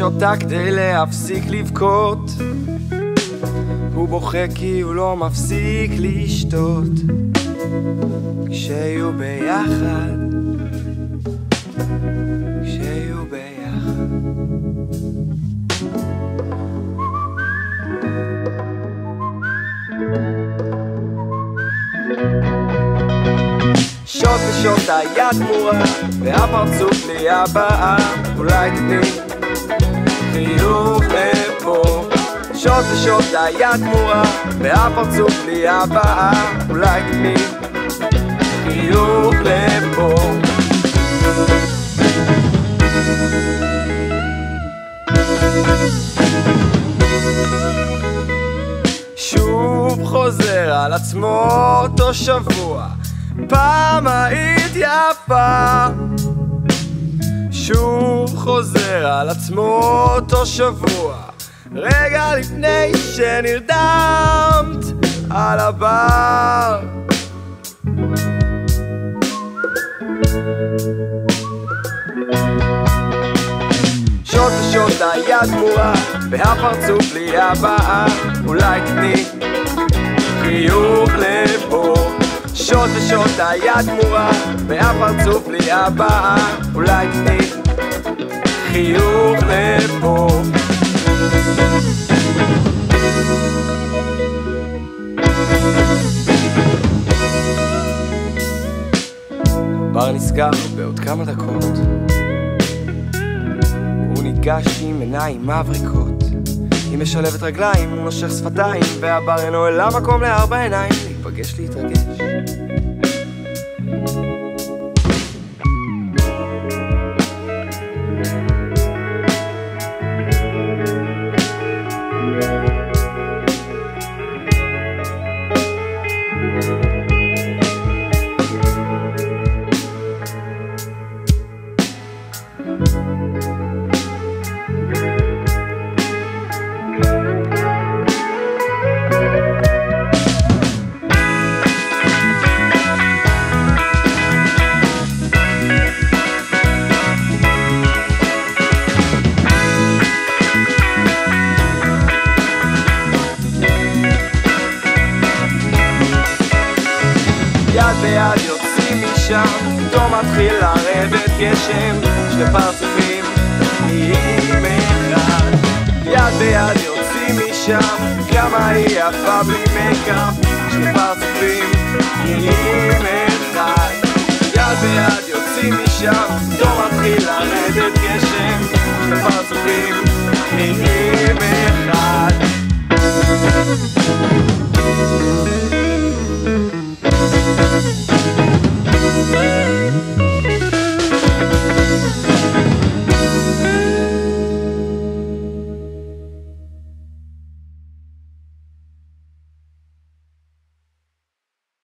שותה כדי להפסיק לבכות, הוא בוכה כי הוא לא מפסיק לשתות. כשיהיו ביחד, כשיהיו ביחד. שוט ושוט היד מורה והפרצוף לי הבאה, אולי תתני חיוך לפה. שוט ושוט היד מורה והפרצוף לי הבאה, אולי תתני חיוך לפה. שוב חוזר על עצמו אותו שבוע, פעם היית יפה. שוב חוזר על עצמו אותו שבוע, רגע לפני שנרדמת על הבר. שוט ושוט היד מורה והפרצוף לי הבאה, אולי תתני חיוך לפה. שוט ושוט היד מורה והפרצוף לי הבאה, אולי תתני חיוך לפה. הבר נסגר בעוד כמה דקות, הוא ניגש עם עיניים מבריקות, היא משלבת רגליים, הוא נושך שפתיים, והבר אינו אלא מקום לארבע עיניים להיפגש להתרגש. יד ביד יוצאים משם, פתאום מתחיל לרדת גשם, שני פרצופים נהיים אחד. יד ביד יוצאים משם, כמה היא יפה בלי מייקאפ, שני פרצופים נהיים אחד. יד ביד יוצאים משם, פתאום מתחיל